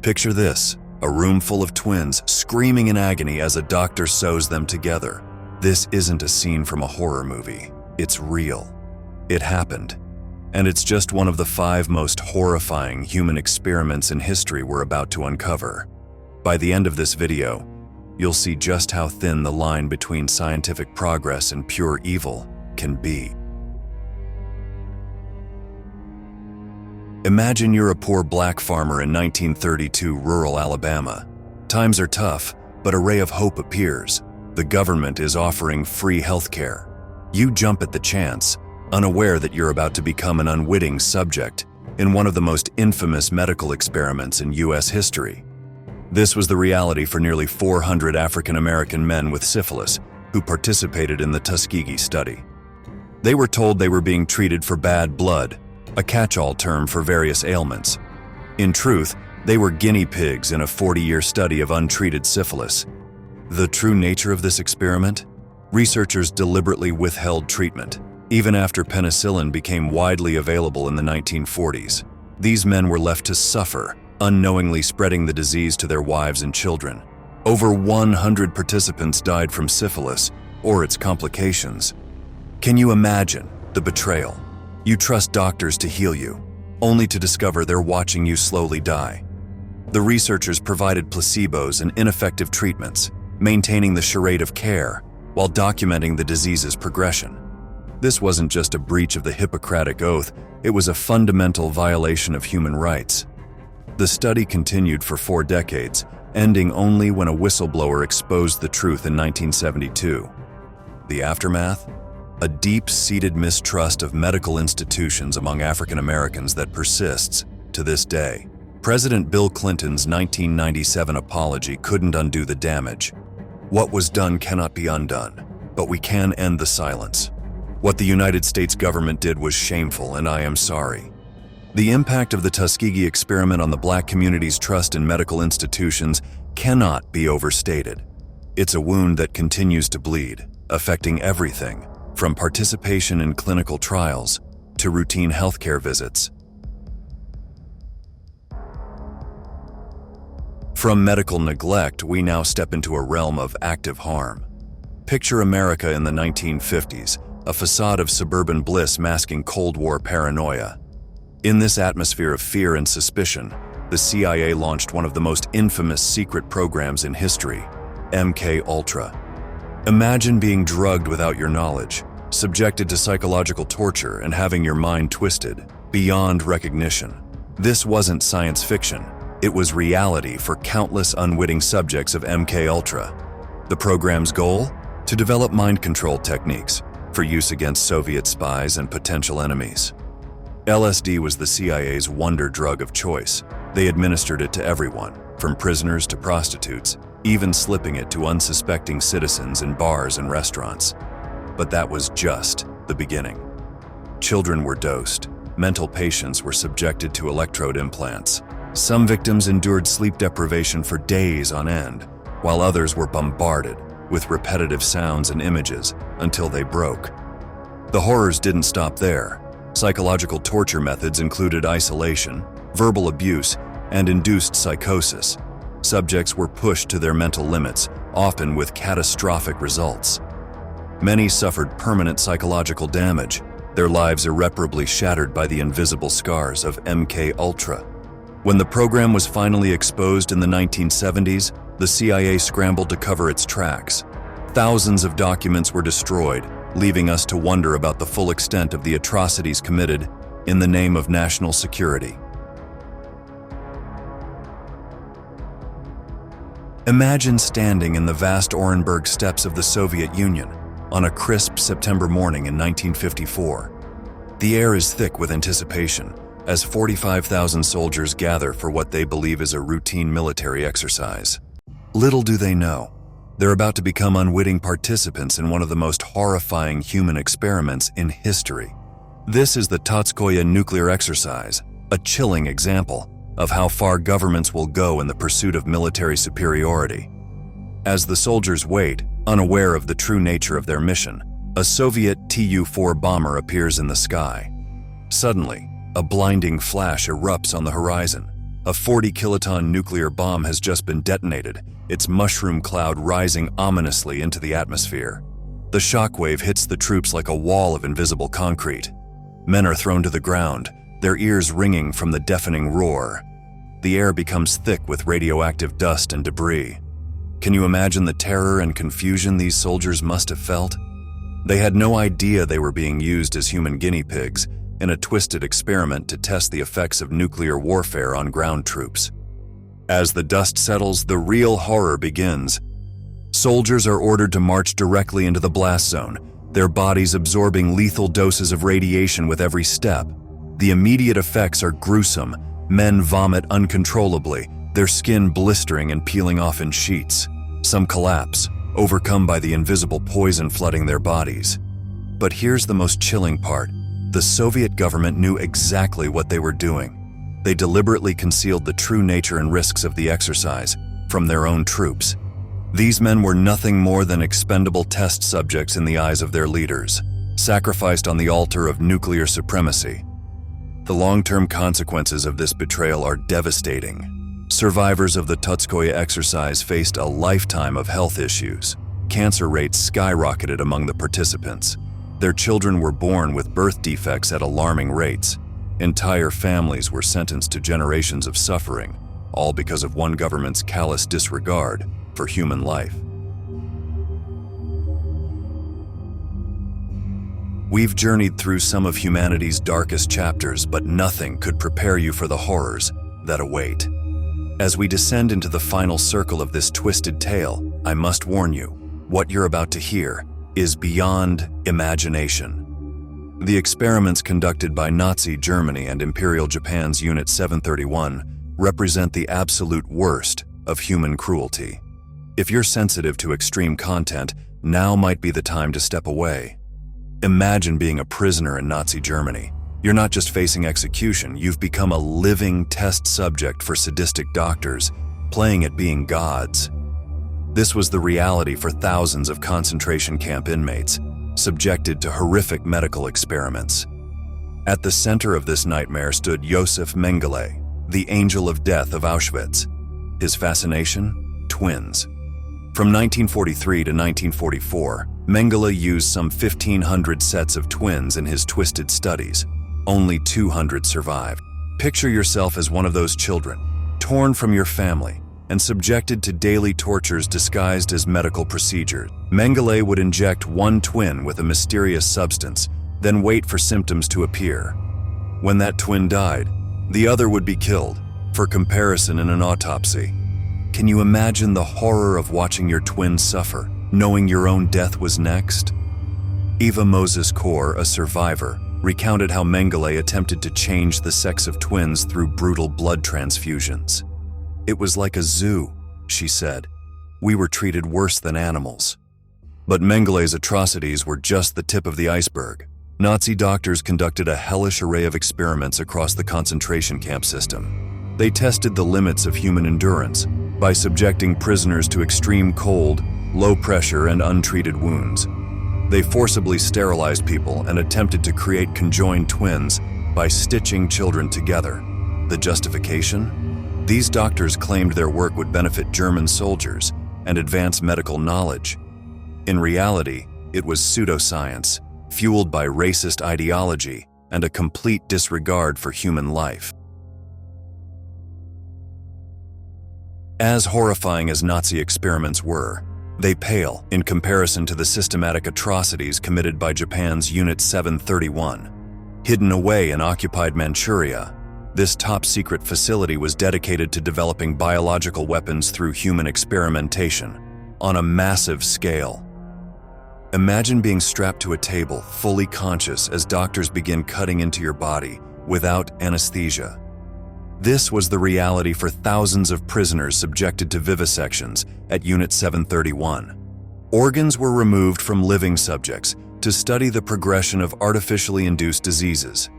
Picture this, a room full of twins screaming in agony as a doctor sews them together. This isn't a scene from a horror movie. It's real. It happened. And it's just one of the 5 most horrifying human experiments in history we're about to uncover. By the end of this video, you'll see just how thin the line between scientific progress and pure evil can be. Imagine you're a poor black farmer in 1932 rural Alabama. Times are tough, but a ray of hope appears. The government is offering free healthcare. You jump at the chance, unaware that you're about to become an unwitting subject in one of the most infamous medical experiments in U.S. history. This was the reality for nearly 400 African American men with syphilis who participated in the Tuskegee study. They were told they were being treated for bad blood, a catch-all term for various ailments. In truth, they were guinea pigs in a 40-year study of untreated syphilis. The true nature of this experiment? Researchers deliberately withheld treatment, even after penicillin became widely available in the 1940s. These men were left to suffer, unknowingly spreading the disease to their wives and children. Over 100 participants died from syphilis or its complications. Can you imagine the betrayal? You trust doctors to heal you, only to discover they're watching you slowly die. The researchers provided placebos and ineffective treatments, maintaining the charade of care while documenting the disease's progression. This wasn't just a breach of the Hippocratic Oath, it was a fundamental violation of human rights. The study continued for 4 decades, ending only when a whistleblower exposed the truth in 1972. The aftermath? A deep-seated mistrust of medical institutions among African Americans that persists to this day. President Bill Clinton's 1997 apology couldn't undo the damage. What was done cannot be undone, but we can end the silence. What the United States government did was shameful, and I am sorry. The impact of the Tuskegee experiment on the Black community's trust in medical institutions cannot be overstated. It's a wound that continues to bleed, affecting everything from participation in clinical trials to routine healthcare visits. From medical neglect, we now step into a realm of active harm. Picture America in the 1950s, a facade of suburban bliss masking Cold War paranoia. In this atmosphere of fear and suspicion, the CIA launched one of the most infamous secret programs in history, MK Ultra. Imagine being drugged without your knowledge, subjected to psychological torture and having your mind twisted beyond recognition. This wasn't science fiction, it was reality for countless unwitting subjects of MK Ultra. The program's goal? To develop mind control techniques for use against Soviet spies and potential enemies. LSD was the CIA's wonder drug of choice. They administered it to everyone, from prisoners to prostitutes, even slipping it to unsuspecting citizens in bars and restaurants. But that was just the beginning. Children were dosed. Mental patients were subjected to electrode implants. Some victims endured sleep deprivation for days on end, while others were bombarded with repetitive sounds and images until they broke. The horrors didn't stop there. Psychological torture methods included isolation, verbal abuse, and induced psychosis. Subjects were pushed to their mental limits, often with catastrophic results. Many suffered permanent psychological damage, their lives irreparably shattered by the invisible scars of MK Ultra. When the program was finally exposed in the 1970s, the CIA scrambled to cover its tracks. Thousands of documents were destroyed, leaving us to wonder about the full extent of the atrocities committed in the name of national security. Imagine standing in the vast Orenburg steppes of the Soviet Union on a crisp September morning in 1954. The air is thick with anticipation as 45,000 soldiers gather for what they believe is a routine military exercise. Little do they know, they're about to become unwitting participants in one of the most horrifying human experiments in history. This is the 𝐾𝐨𝐧'𝐭 nuclear exercise, a chilling example of how far governments will go in the pursuit of military superiority. As the soldiers wait, unaware of the true nature of their mission, a Soviet Tu-4 bomber appears in the sky. Suddenly, a blinding flash erupts on the horizon. A 40-kiloton nuclear bomb has just been detonated, its mushroom cloud rising ominously into the atmosphere. The shockwave hits the troops like a wall of invisible concrete. Men are thrown to the ground, their ears ringing from the deafening roar. The air becomes thick with radioactive dust and debris. Can you imagine the terror and confusion these soldiers must have felt? They had no idea they were being used as human guinea pigs in a twisted experiment to test the effects of nuclear warfare on ground troops. As the dust settles, the real horror begins. Soldiers are ordered to march directly into the blast zone, their bodies absorbing lethal doses of radiation with every step. The immediate effects are gruesome. Men vomit uncontrollably, their skin blistering and peeling off in sheets. Some collapse, overcome by the invisible poison flooding their bodies. But here's the most chilling part. The Soviet government knew exactly what they were doing. They deliberately concealed the true nature and risks of the exercise from their own troops. These men were nothing more than expendable test subjects in the eyes of their leaders, sacrificed on the altar of nuclear supremacy. The long-term consequences of this betrayal are devastating. Survivors of the Tuskegee exercise faced a lifetime of health issues. Cancer rates skyrocketed among the participants. Their children were born with birth defects at alarming rates. Entire families were sentenced to generations of suffering, all because of one government's callous disregard for human life. We've journeyed through some of humanity's darkest chapters, but nothing could prepare you for the horrors that await. As we descend into the final circle of this twisted tale, I must warn you, what you're about to hear is beyond imagination. The experiments conducted by Nazi Germany and Imperial Japan's Unit 731 represent the absolute worst of human cruelty. If you're sensitive to extreme content, now might be the time to step away. Imagine being a prisoner in Nazi Germany. You're not just facing execution, you've become a living test subject for sadistic doctors, playing at being gods. This was the reality for thousands of concentration camp inmates, subjected to horrific medical experiments. At the center of this nightmare stood Józef Mengele, the angel of death of Auschwitz. His fascination? Twins. From 1943 to 1944, Mengele used some 1,500 sets of twins in his twisted studies. Only 200 survived. Picture yourself as one of those children, torn from your family and subjected to daily tortures disguised as medical procedures. Mengele would inject one twin with a mysterious substance, then wait for symptoms to appear. When that twin died, the other would be killed for comparison in an autopsy. Can you imagine the horror of watching your twin suffer, knowing your own death was next? 𝐬𝐭, a survivor, recounted how Mengele attempted to change the sex of twins through brutal blood transfusions. "It was like a zoo," she said. "We were treated worse than animals." But Mengele's atrocities were just the tip of the iceberg. Nazi doctors conducted a hellish array of experiments across the concentration camp system. They tested the limits of human endurance by subjecting prisoners to extreme cold, low pressure, and untreated wounds. They forcibly sterilized people and attempted to create conjoined twins by stitching children together. The justification? These doctors claimed their work would benefit German soldiers and advance medical knowledge. In reality, it was pseudoscience, fueled by racist ideology and a complete disregard for human life. As horrifying as Nazi experiments were, they pale in comparison to the systematic atrocities committed by Japan's Unit 731. Hidden away in occupied Manchuria, this top-secret facility was dedicated to developing biological weapons through human experimentation on a massive scale. Imagine being strapped to a table, fully conscious as doctors begin cutting into your body without anesthesia. This was the reality for thousands of prisoners subjected to vivisections at Unit 731. Organs were removed from living subjects to study the progression of artificially induced diseases.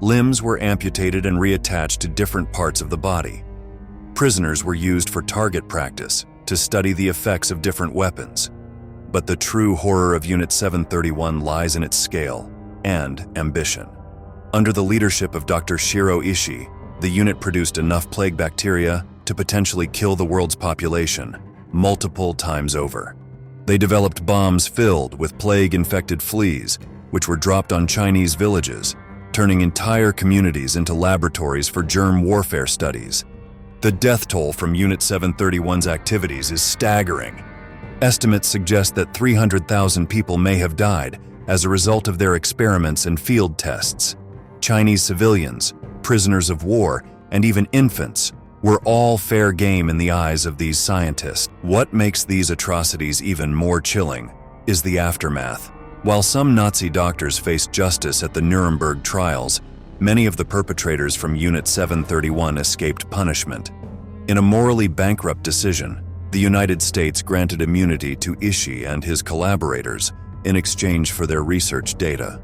Limbs were amputated and reattached to different parts of the body. Prisoners were used for target practice to study the effects of different weapons. But the true horror of Unit 731 lies in its scale and ambition. Under the leadership of Dr. Shiro Ishii, the unit produced enough plague bacteria to potentially kill the world's population multiple times over. They developed bombs filled with plague-infected fleas, which were dropped on Chinese villages, turning entire communities into laboratories for germ warfare studies. The death toll from Unit 731's activities is staggering. Estimates suggest that 300,000 people may have died as a result of their experiments and field tests. Chinese civilians, prisoners of war, and even infants were all fair game in the eyes of these scientists. What makes these atrocities even more chilling is the aftermath. While some Nazi doctors faced justice at the Nuremberg trials, many of the perpetrators from Unit 731 escaped punishment. In a morally bankrupt decision, the United States granted immunity to 𝐬𝐮𝐬 and his collaborators in exchange for their research data.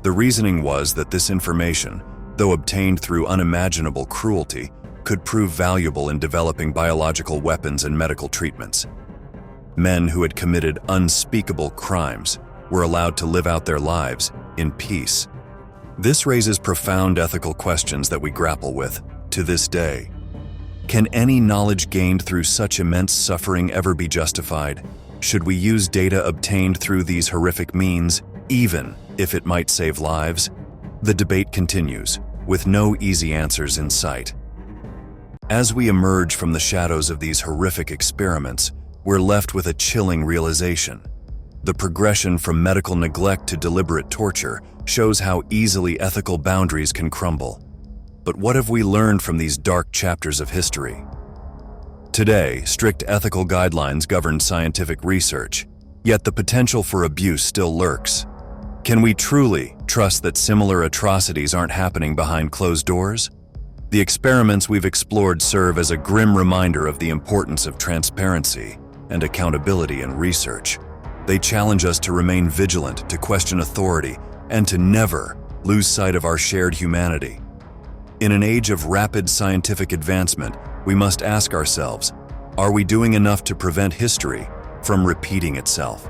The reasoning was that this information, though obtained through unimaginable cruelty, could prove valuable in developing biological weapons and medical treatments. Men who had committed unspeakable crimes were allowed to live out their lives in peace. This raises profound ethical questions that we grapple with to this day. Can any knowledge gained through such immense suffering ever be justified? Should we use data obtained through these horrific means, even if it might save lives? The debate continues, with no easy answers in sight. As we emerge from the shadows of these horrific experiments, we're left with a chilling realization. The progression from medical neglect to deliberate torture shows how easily ethical boundaries can crumble. But what have we learned from these dark chapters of history? Today, strict ethical guidelines govern scientific research, yet the potential for abuse still lurks. Can we truly trust that similar atrocities aren't happening behind closed doors? The experiments we've explored serve as a grim reminder of the importance of transparency and accountability in research. They challenge us to remain vigilant, to question authority, and to never lose sight of our shared humanity. In an age of rapid scientific advancement, we must ask ourselves, are we doing enough to prevent history from repeating itself?